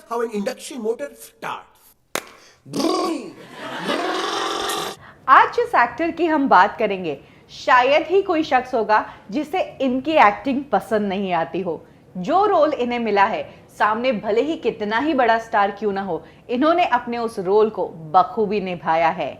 how an induction motor starts. आज जिस actor की हम बात करेंगे शायद ही कोई शख्स होगा जिसे इनकी एक्टिंग पसंद नहीं आती हो। जो रोल इन्हें मिला है, सामने भले ही कितना ही बड़ा स्टार क्यों ना हो, इन्होंने अपने उस रोल को बखूबी निभाया है।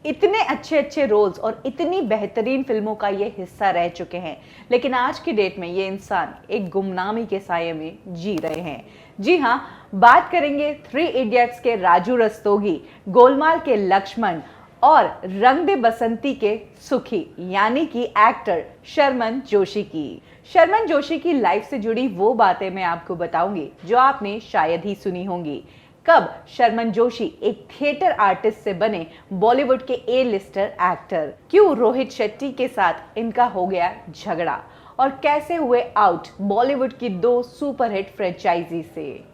इतने अच्छे अच्छे रोल्स और इतनी बेहतरीन फिल्मों का ये हिस्सा रह चुके हैं, लेकिन आज की डेट में ये इंसान एक गुमनामी के साये में जी रहे हैं। जी हाँ, बात करेंगे 3 इडियट्स के राजू रस्तोगी, गोलमाल के लक्ष्मण और रंग दे बसंती के सुखी यानी कि एक्टर शर्मन जोशी की। शर्मन जोशी की लाइफ से जुड़ी वो बातें मैं आपको बताऊंगी जो आपने शायद ही सुनी होंगी। कब शर्मन जोशी एक थिएटर आर्टिस्ट से बने बॉलीवुड के ए लिस्टर एक्टर, क्यों रोहित शेट्टी के साथ इनका हो गया झगड़ा और कैसे हुए आउट बॉलीवुड की 2 सुपरहिट फ्रेंचाइजी से।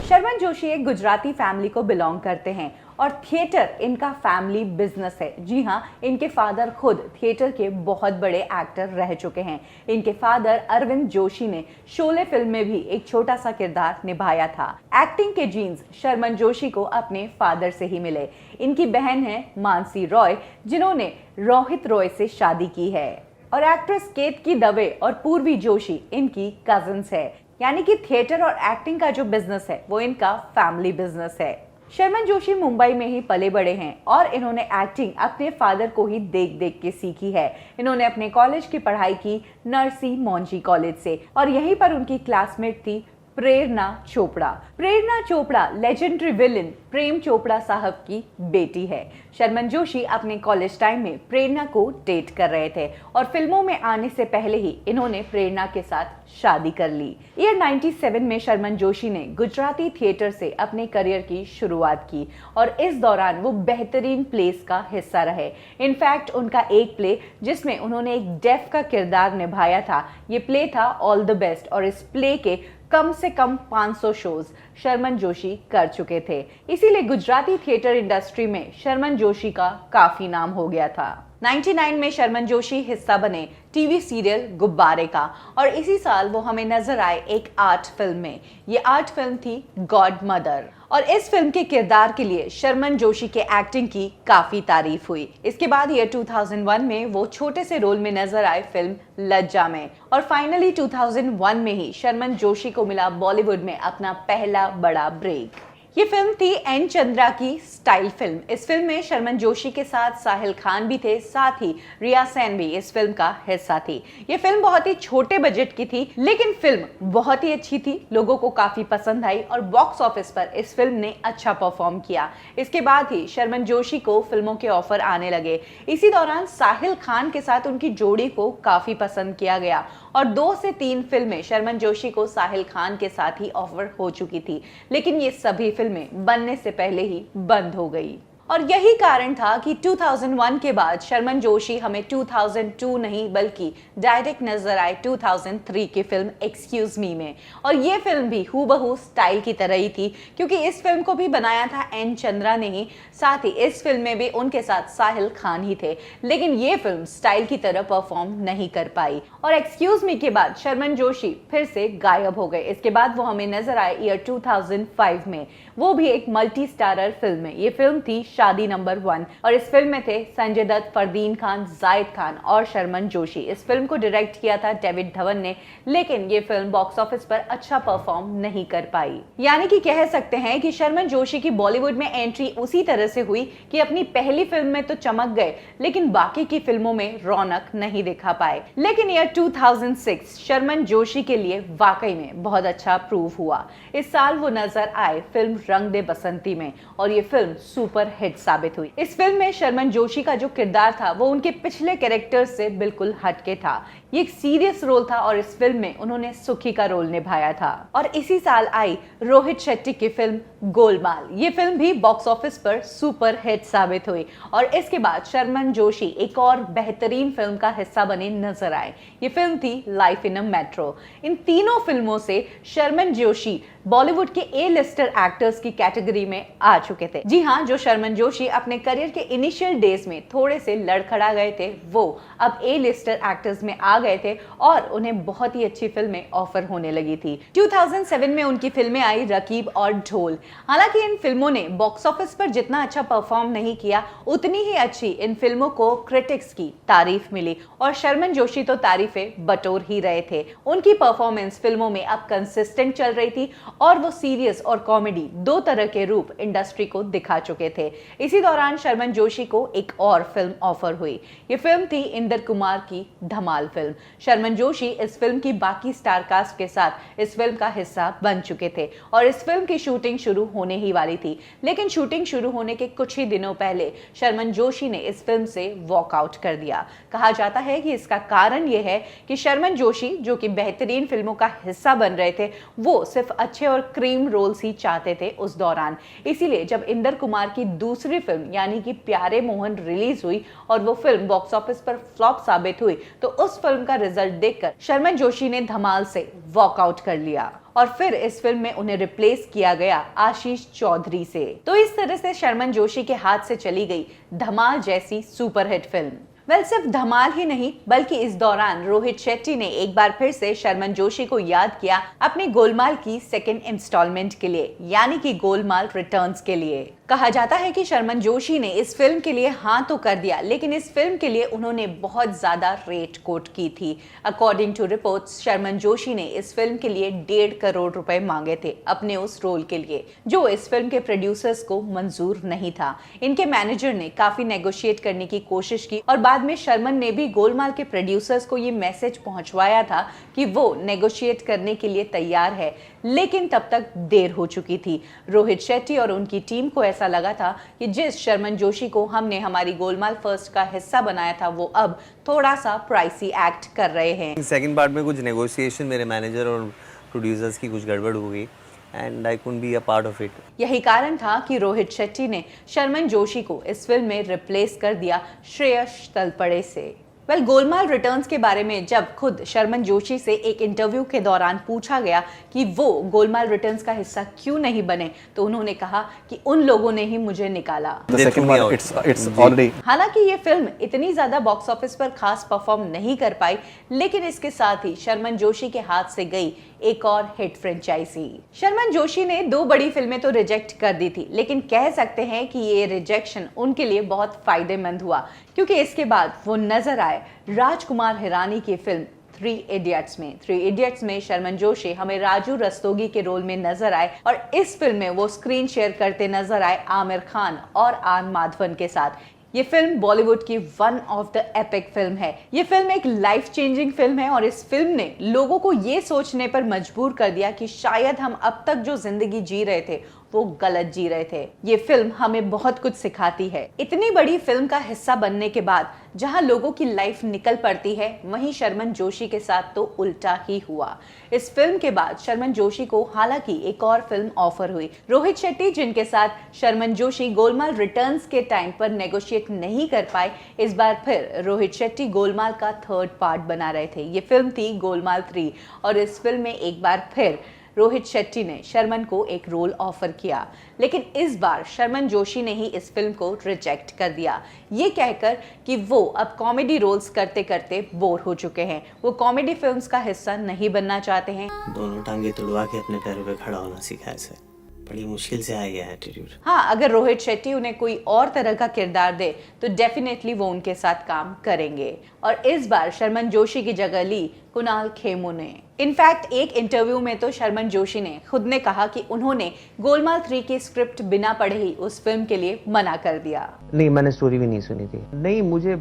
शर्मन जोशी एक गुजराती फैमिली को बिलोंग करते हैं और थिएटर इनका फैमिली बिजनेस है। जी हाँ, इनके फादर खुद थिएटर के बहुत बड़े एक्टर रह चुके हैं। इनके फादर अरविंद जोशी ने शोले फिल्म में भी एक छोटा सा किरदार निभाया था। एक्टिंग के जीन्स शर्मन जोशी को अपने फादर से ही मिले। इनकी बहन है मानसी रॉय, जिन्होंने रोहित रॉय से शादी की है, और एक्ट्रेस केतकी दवे और पूर्वी जोशी इनकी कजिन्स है। यानी कि थिएटर और एक्टिंग का जो बिजनेस है वो इनका फैमिली बिजनेस है। शर्मन जोशी मुंबई में ही पले बड़े हैं और इन्होंने एक्टिंग अपने फादर को ही देख देख के सीखी है। इन्होंने अपने कॉलेज की पढ़ाई की नरसी मोंजी कॉलेज से, और यहीं पर उनकी क्लासमेट थी प्रेरणा चोपड़ा। प्रेरणा चोपड़ा लेजेंडरी विलेन प्रेम चोपड़ा साहब की बेटी है। शर्मन जोशी अपने कॉलेज टाइम में प्रेरणा को डेट कर रहे थे और फिल्मों में आने से पहले ही इन्होंने प्रेरणा के साथ शादी कर ली। ईयर 97 में शर्मन जोशी ने गुजराती थिएटर से अपने करियर की शुरुआत की और इस दौरान वो बेहतरीन प्लेस का हिस्सा रहे। इनफैक्ट उनका एक प्ले जिसमें उन्होंने एक डेफ का किरदार निभाया था, ये प्ले था ऑल द बेस्ट, और इस प्ले के कम से कम 500 शोज शर्मन जोशी कर चुके थे। इसीलिए गुजराती थिएटर इंडस्ट्री में शर्मन जोशी का काफी नाम हो गया था। 99 में शर्मन जोशी हिस्सा बने टीवी सीरियल गुब्बारे का, और इसी साल वो हमें नजर आए एक आर्ट फिल्म में। ये आर्ट फिल्म थी गॉड मदर, और इस फिल्म के किरदार के लिए शर्मन जोशी के एक्टिंग की काफी तारीफ हुई। इसके बाद ईयर 2001 में वो छोटे से रोल में नजर आए फिल्म लज्जा में, और फाइनली 2001 में ही शर्मन जोशी को मिला बॉलीवुड में अपना पहला बड़ा ब्रेक। ये फिल्म थी एन चंद्रा की स्टाइल फिल्म। इस फिल्म में शर्मन जोशी के साथ साहिल खान भी थे, साथ ही रिया सेन भी इस फिल्म का हिस्सा थी। ये फिल्म बहुत ही छोटे बजट की थी, लेकिन फिल्म बहुत ही अच्छी थी, लोगों को काफी पसंद आई और बॉक्स ऑफिस पर इस फिल्म ने अच्छा परफॉर्म किया। इसके बाद ही शर्मन जोशी को फिल्मों के ऑफर आने लगे। इसी दौरान साहिल खान के साथ उनकी जोड़ी को काफी पसंद किया गया और 2 से 3 फिल्में शर्मन जोशी को साहिल खान के साथ ही ऑफर हो चुकी थी, लेकिन ये सभी फिल्में बनने से पहले ही बंद हो गई। और यही कारण था कि 2001 के बाद शर्मन जोशी हमें 2002 नहीं बल्कि डायरेक्ट नजर आए 2003 की फिल्म एक्सक्यूज मी में। और ये फिल्म भी हूबहू स्टाइल की तरह ही थी, क्योंकि इस फिल्म को भी बनाया था एन चंद्रा ने ही, साथ ही इस फिल्म में भी उनके साथ साहिल खान ही थे, लेकिन ये फिल्म स्टाइल की तरह परफॉर्म नहीं कर पाई। और एक्सक्यूज मी के बाद शर्मन जोशी फिर से गायब हो गए। इसके बाद वो हमें नजर आए ईयर 2005 में, वो भी एक मल्टी स्टारर फिल्म में। ये फिल्म थी शादी नंबर 1, और इस फिल्म में थे संजय दत्त, फरदीन खान, जाहिद खान और शर्मन जोशी। इस फिल्म को डायरेक्ट किया था डेविड धवन ने, लेकिन ये फिल्म बॉक्स ऑफिस पर अच्छा परफॉर्म नहीं कर पाई। यानी कि कह सकते हैं कि शर्मन जोशी की बॉलीवुड में एंट्री उसी तरह से हुई कि अपनी पहली फिल्म में तो चमक गए, लेकिन बाकी की फिल्मों में रौनक नहीं दिखा पाए। लेकिन ईयर 2006 शर्मन जोशी के लिए वाकई में बहुत अच्छा प्रूव हुआ। इस साल वो नजर आए फिल्म रंग दे बसंती में, और ये फिल्म सुपर हिट साबित हुई। इस फिल्म में शर्मन जोशी का जो किरदार था वो उनके पिछले कैरेक्टर से बिल्कुल हटके था। ये एक सीरियस रोल था और इस फिल्म में उन्होंने सुखी का रोल निभाया था। और इसी साल आई रोहित शेट्टी की फिल्म गोलमाल। ये फिल्म भी बॉक्स ऑफिस पर सुपर हिट साबित हुई और इसके बाद शर्मन जोशी एक और बेहतरीन फिल्म का हिस्सा बने नजर आए। ये फिल्म थी लाइफ इन अ मेट्रो। इन तीनों फिल्मों से शर्मन जोशी बॉलीवुड के ए लिस्टर एक्टर्स की कैटेगरी में आ चुके थे। जी हाँ, जो शर्मन जोशी अपने करियर के इनिशियल डेज में थोड़े से लड़खड़ा गए थे, वो अब ए लिस्टर एक्टर्स में आ गए थे और उन्हें बहुत ही अच्छी फिल्में ऑफर होने लगी थी। 2007 में उनकी फिल्में आई रकीब और ढोल। हालांकि इन फिल्मों ने बॉक्स ऑफिस पर जितना अच्छा परफॉर्म नहीं किया, उतनी ही अच्छी इन फिल्मों को क्रिटिक्स की तारीफ मिली और शर्मन जोशी तो तारीफें बटोर ही रहे थे। उनकी परफॉर्मेंस फिल्मों में अब कंसिस्टेंट चल रही थी और वो सीरियस और कॉमेडी दो तरह के रूप इंडस्ट्री को दिखा चुके थे। इसी दौरान शर्मन जोशी को एक और फिल्म ऑफर हुई। ये फिल्म थी इंदर कुमार की धमाल फिल्म। शर्मन जोशी इस फिल्म की बाकी स्टार कास्ट के साथ इस फिल्म का हिस्सा बन चुके थे और इस फिल्म की शूटिंग शुरू होने ही वाली थी, लेकिन शूटिंग शुरू होने के कुछ ही दिनों पहले शर्मन जोशी ने इस फिल्म से वॉकआउट कर दिया। कहा जाता है कि इसका कारण यह है कि शर्मन जोशी, जो कि बेहतरीन फिल्मों का हिस्सा बन रहे थे, वो सिर्फ अच्छे और क्रीम रोल्स ही चाहते थे उस दौरान। इसीलिए जब इंदर कुमार की दूसरी फिल्म यानी कि प्यारे मोहन रिलीज हुई और वो फिल्म बॉक्स ऑफिस पर फ्लॉप साबित हुई, तो उस फिल्म का रिजल्ट देखकर शर्मन जोशी ने धमाल से वॉकआउट कर लिया और फिर इस फिल्म में उन्हें रिप्लेस किया गया आशीष चौधरी से। तो इस तरह से शर्मन जोशी के हाथ से चली गई धमाल जैसी सुपरहिट फिल्म। सिर्फ धमाल ही नहीं, बल्कि इस दौरान रोहित शेट्टी ने एक बार फिर से शर्मन जोशी को याद किया अपनी गोलमाल की सेकेंड इंस्टॉलमेंट के लिए, यानी कि गोलमाल रिटर्न्स के लिए। कहा जाता है कि शर्मन जोशी ने इस फिल्म के लिए हाँ तो कर दिया, लेकिन इस फिल्म के लिए उन्होंने बहुत ज्यादा रेट कोट की थी। According to reports, Sharman Joshi ने इस फिल्म के लिए 1.5 करोड़ रुपए मांगे थे अपने उस रोल के लिए, जो इस फिल्म के प्रोड्यूसर्स को मंजूर नहीं था। इनके मैनेजर ने काफी नेगोशिएट करने की कोशिश की और बाद में शर्मन ने भी गोलमाल के प्रोड्यूसर्स को ये मैसेज पहुंचवाया था कि वो नेगोशिएट करने के लिए तैयार है, लेकिन तब तक देर हो चुकी थी। रोहित शेट्टी और उनकी टीम को ऐसा लगा था कि जिस शर्मन जोशी को हमने हमारी गोलमाल फर्स्ट का हिस्सा बनाया था, वो अब थोड़ा सा प्राइसी एक्ट कर रहे हैं। सेकंड पार्ट में कुछ नेगोशिएशन मेरे मैनेजर और प्रोड्यूसर्स की कुछ गड़बड़ हो गई and I couldn't be a part of it. यही कारण था कि रोहित शेट्टी ने शर्मन जोशी को इस फिल्म में रिप्लेस कर दिया श्रेयस तलपड़े से। गोलमाल रिटर्न्स के बारे में जब खुद शर्मन जोशी से एक इंटरव्यू के दौरान पूछा गया कि वो गोलमाल रिटर्न्स का हिस्सा क्यों नहीं बने, तो उन्होंने कहा कि उन लोगों ने ही मुझे निकाला। हालांकि ये फिल्म इतनी ज्यादा बॉक्स ऑफिस पर खास परफॉर्म नहीं कर पाई, लेकिन इसके साथ ही शर्मन जोशी के हाथ से गई एक और हिट फ्रेंचाइजी। शर्मन जोशी ने 2 बड़ी फिल्में तो रिजेक्ट कर दी थी, लेकिन कह सकते हैं कि ये रिजेक्शन उनके लिए बहुत फायदेमंद हुआ, क्योंकि इसके बाद वो नजर आए राजकुमार हिरानी की फिल्म 3 इडियट्स में। 3 इडियट्स में शर्मन जोशी हमें राजू रस्तोगी के रोल में नजर आए और इस फिल्म में वो स्क्रीन शेयर करते नजर आए आमिर खान और आन माधवन के साथ। ये फिल्म बॉलीवुड की one of the epic film है। ये फिल्म एक लाइफ चेंजिंग फिल्म है और इस फिल्म ने लोगों को ये सोचने पर मजबूर कर दिया कि शायद हम अब तक जो जिंदगी जी रहे थे वो गलत जी रहे थे। ये फिल्म हमें बहुत कुछ सिखाती है। इतनी बड़ी फिल्म का हिस्सा बनने के बाद जहां लोगों की लाइफ निकल पड़ती है, वहीं शर्मन जोशी के साथ तो उल्टा ही हुआ। इस फिल्म के बाद शर्मन जोशी को हालांकि एक और फिल्म ऑफर हुई। रोहित शेट्टी, जिनके साथ शर्मन जोशी गोलमाल रिटर्न्स के टाइम पर नेगोशिएट नहीं कर पाए, इस बार फिर रोहित शेट्टी गोलमाल का 3rd पार्ट बना रहे थे। ये फिल्म थी गोलमाल 3 और इस फिल्म में एक बार फिर रोहित शेट्टी ने शर्मन को एक रोल ऑफर किया, लेकिन इस बार शर्मन जोशी ने ही इस फिल्म को रिजेक्ट कर दिया, ये कहकर कि वो अब कॉमेडी रोल्स करते करते बोर हो चुके हैं, वो कॉमेडी फिल्म्स का हिस्सा नहीं बनना चाहते हैं। दोनों टांगे तुड़वा के अपने पैरों पे खड़ा होना सीखा है, बड़ी मुश्किल से आया है एटीट्यूड। हाँ, अगर रोहित शेट्टी उन्हें कोई और तरह का किरदार दे तो डेफिनेटली वो उनके साथ काम करेंगे। और इस बार शर्मन जोशी की जगह ली कुणाल खेमू ने। इनफैक्ट एक इंटरव्यू में तो शर्मन जोशी ने खुद ने कहा कि उन्होंने गोलमाल 3 की स्क्रिप्ट बिना पढ़े ही उस फिल्म के लिए मना कर दिया। नहीं, मैंने स्टोरी भी नहीं सुनी थी। नहीं, मुझे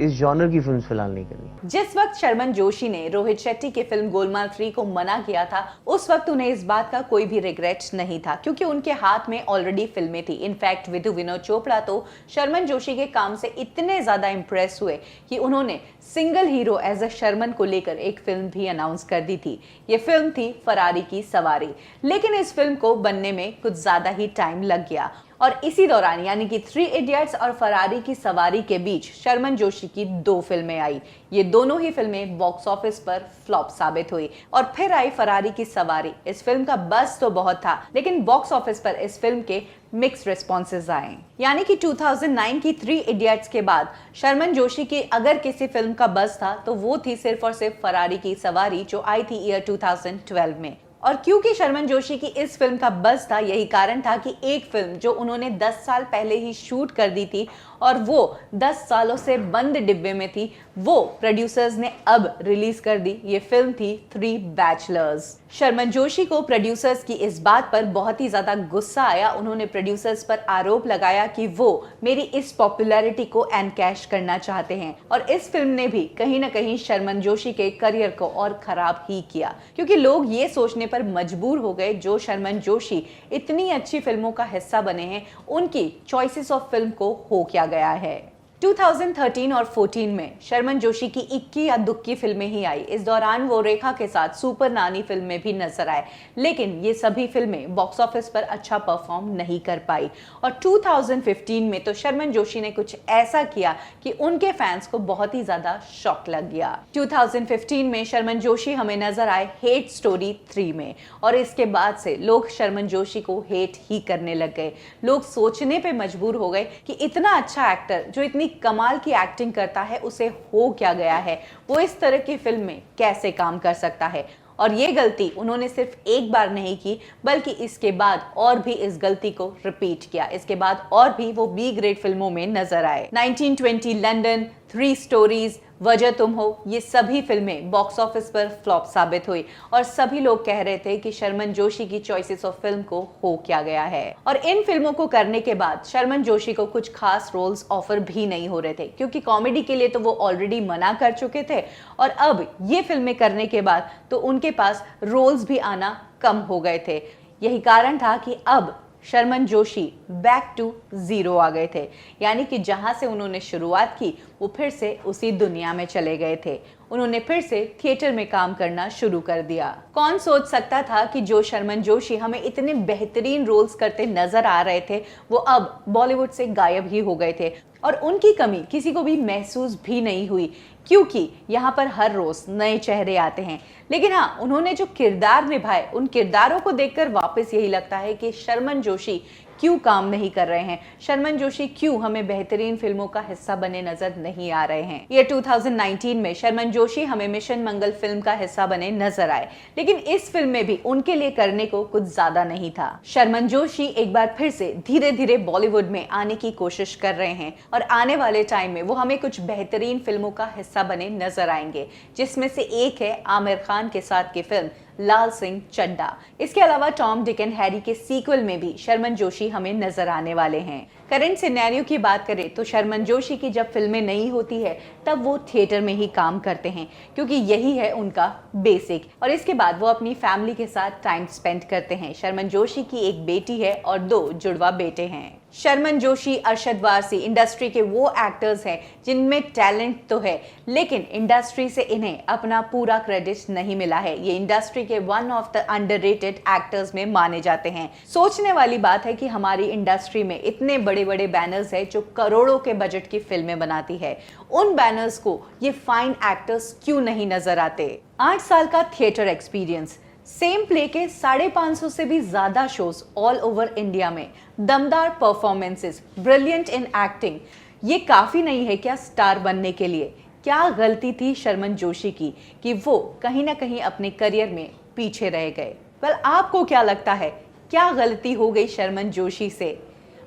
इस जॉनर की फिल्म फिलहाल नहीं करनी। जिस वक्त शर्मन जोशी ने रोहित शेट्टी की फिल्म गोलमाल 3 को मना किया था, उस वक्त उन्हें इस बात का कोई भी रिग्रेट नहीं था, क्योंकि उनके हाथ में ऑलरेडी फिल्में थी। इनफैक्ट विधु विनोद चोपड़ा तो शर्मन जोशी के काम से इतने ज्यादा इंप्रेस हुए कि उन्होंने single hero as a Sharman को लेकर एक फिल्म भी अनाउंस कर दी थी। ये फिल्म थी फरारी की सवारी, लेकिन इस फिल्म को बनने में कुछ ज्यादा ही टाइम लग गया और इसी दौरान यानी कि 3 इडियट्स और फरारी की सवारी के बीच शर्मन जोशी की 2 फिल्में आई। ये दोनों ही फिल्में बॉक्स ऑफिस पर फ्लॉप साबित हुई और फिर आई फरारी की सवारी। इस फिल्म का बज़ तो बहुत था, लेकिन बॉक्स ऑफिस पर इस फिल्म के मिक्स रिस्पॉन्सेज आए। यानी कि 2009 की 3 इडियट्स के बाद शर्मन जोशी की अगर किसी फिल्म का बज़ था तो वो थी सिर्फ और सिर्फ फरारी की सवारी, जो आई थी ईयर 2012 में। और क्योंकि शर्मन जोशी की इस फिल्म का बज़ था, यही कारण था कि एक फिल्म जो उन्होंने 10 साल पहले ही शूट कर दी थी और वो 10 सालों से बंद डिब्बे में थी, वो प्रोड्यूसर्स ने अब रिलीज कर दी। ये फिल्म थी 3 बैचलर्स। शर्मन जोशी को प्रोड्यूसर्स की इस बात पर बहुत ही ज्यादा गुस्सा आया। उन्होंने प्रोड्यूसर्स पर आरोप लगाया कि वो मेरी इस पॉपुलैरिटी को एनकैश करना चाहते हैं और इस फिल्म ने भी कहीं ना कहीं शर्मन जोशी के करियर को और खराब ही किया, क्योंकि लोग ये सोचने पर मजबूर हो गए जो शर्मन जोशी इतनी अच्छी फिल्मों का हिस्सा बने हैं, उनकी चॉइसेस ऑफ फिल्म को हो क्या गया है। 2013 और 14 में शर्मन जोशी की इक्की या दुक्की फिल्में ही आई। इस दौरान वो रेखा के साथ सुपर नानी फिल्म में भी नजर आए, लेकिन ये सभी फिल्में बॉक्स ऑफिस पर अच्छा परफॉर्म नहीं कर पाई। और 2015 में तो शर्मन जोशी ने कुछ ऐसा किया कि उनके फैंस को बहुत ही ज्यादा शॉक लग गया। 2015 में शर्मन जोशी हमें नजर आए हेट स्टोरी 3 में और इसके बाद से लोग शर्मन जोशी को हेट ही करने लग गए। लोग सोचने पे मजबूर हो गए कि इतना अच्छा एक्टर जो इतनी कमाल की एक्टिंग करता है, उसे हो क्या गया है, वो इस तरह की फिल्म में कैसे काम कर सकता है। और ये गलती उन्होंने सिर्फ एक बार नहीं की, बल्कि इसके बाद और भी इस गलती को रिपीट किया। इसके बाद और भी वो बी ग्रेड फिल्मों में नजर आए। 1920 लंदन, 3 स्टोरीज, वजह तुम हो, ये सभी फिल्में बॉक्स ऑफिस पर फ्लॉप साबित हुई और सभी लोग कह रहे थे कि शर्मन जोशी की चॉइसेस ऑफ फिल्म को हो क्या गया है। और इन फिल्मों को करने के बाद शर्मन जोशी को कुछ खास रोल्स ऑफर भी नहीं हो रहे थे, क्योंकि कॉमेडी के लिए तो वो ऑलरेडी मना कर चुके थे और अब ये फिल्में करने के बाद तो उनके पास रोल्स भी आना कम हो गए थे। यही कारण था कि अब Sharman Joshi back to zero आ गए थे, यानी कि जहां से उन्होंने शुरुआत की वो फिर से उसी दुनिया में चले गए थे। उन्होंने फिर से थिएटर में काम करना शुरू कर दिया। कौन सोच सकता था कि जो शर्मन जोशी हमें इतने बेहतरीन रोल्स करते नजर आ रहे थे, वो अब बॉलीवुड से गायब ही हो गए थे और उनकी कमी किसी को भी महसूस भी नहीं हुई, क्योंकि यहाँ पर हर रोज नए चेहरे आते हैं। लेकिन हाँ, उन्होंने जो किरदार निभाए, उन किरदारों को देखकर वापस यही लगता है कि शर्मन जोशी क्यों काम नहीं कर रहे हैं, शर्मन जोशी क्यों हमें बेहतरीन फिल्मों का हिस्सा बने नजर नहीं आ रहे हैं। ये 2019 में शर्मन जोशी हमें मिशन मंगल फिल्म का हिस्सा बने नजर आए, लेकिन इस फिल्म में भी उनके लिए करने को कुछ ज्यादा नहीं था। शर्मन जोशी एक बार फिर से धीरे धीरे बॉलीवुड में आने की कोशिश कर रहे हैं और आने वाले टाइम में वो हमें कुछ बेहतरीन फिल्मों का हिस्सा बने नजर आएंगे, जिसमें से एक है आमिर खान के साथ की फिल्म लाल सिंह चड्ढा। इसके अलावा टॉम डिक एंड हैरी के सीक्वल में भी शर्मन जोशी हमें नजर आने वाले हैं। करंट सिनेरियो की बात करें तो शर्मन जोशी की जब फिल्में नहीं होती है तब वो थिएटर में ही काम करते हैं, क्योंकि यही है उनका बेसिक, और इसके बाद वो अपनी फैमिली के साथ टाइम स्पेंड करते हैं। शर्मन जोशी की एक बेटी है और 2 जुड़वा बेटे हैं। शर्मन जोशी, अरशद वारसी इंडस्ट्री के वो एक्टर्स हैं जिनमें टैलेंट तो है, लेकिन इंडस्ट्री से इन्हें अपना पूरा क्रेडिट नहीं मिला है। ये इंडस्ट्री के one of the underrated actors में माने जाते हैं। सोचने वाली बात है कि हमारी इंडस्ट्री में इतने बड़े बड़े बैनर्स हैं जो करोड़ों के बजट की फिल्में बनाती है, उन बैनर्स को ये फाइन एक्टर्स क्यों नहीं नजर आते। 8 साल का थिएटर एक्सपीरियंस, सेम प्ले के 550 से भी ज्यादा शोज ऑल ओवर इंडिया में, दमदार परफॉर्मेंसेस, ब्रिलियंट इन एक्टिंग, ये काफी नहीं है क्या स्टार बनने के लिए? क्या गलती थी शर्मन जोशी की कि वो कहीं ना कहीं अपने करियर में पीछे रह गए? वेल, आपको क्या लगता है, क्या गलती हो गई शर्मन जोशी से?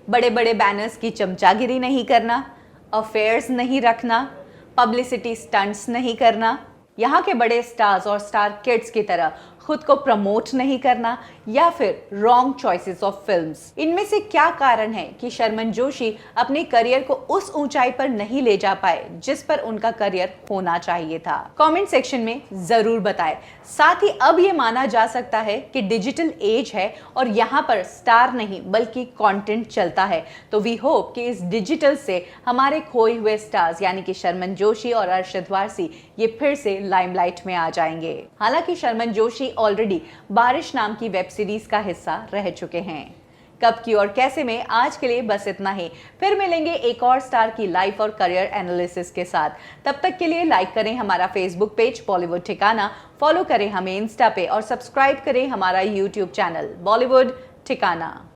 बड़े बड़े बैनर्स की चमचागिरी नहीं करना, अफेयर्स नहीं रखना, पब्लिसिटी स्टंट्स नहीं करना, यहाँ के बड़े स्टार्स और स्टार किड्स की तरह खुद को प्रमोट नहीं करना, या फिर रॉन्ग चॉइसेस ऑफ फिल्म्स? इनमें से क्या कारण है कि शर्मन जोशी अपने करियर को उस ऊंचाई पर नहीं ले जा पाए जिस पर उनका करियर होना चाहिए था? कमेंट सेक्शन में जरूर बताएं। साथ ही अब ये माना जा सकता है कि डिजिटल एज है और यहाँ पर स्टार नहीं बल्कि कंटेंट चलता है, तो वी होप कि इस डिजिटल से हमारे खोए हुए स्टार्स यानी कि शर्मन जोशी और अरशद वारसी ये फिर से लाइमलाइट में आ जाएंगे। हालांकि शर्मन जोशी ऑलरेडी बारिश नाम की वेब सीरीज का हिस्सा रह चुके हैं। कब की और कैसे में आज के लिए बस इतना ही। फिर मिलेंगे एक और स्टार की लाइफ और करियर एनालिसिस के साथ। तब तक के लिए लाइक करें हमारा फेसबुक पेज बॉलीवुड ठिकाना, फॉलो करें हमें इंस्टा पे और सब्सक्राइब करें हमारा यूट्यूब चैनल बॉलीवुड ठिकाना।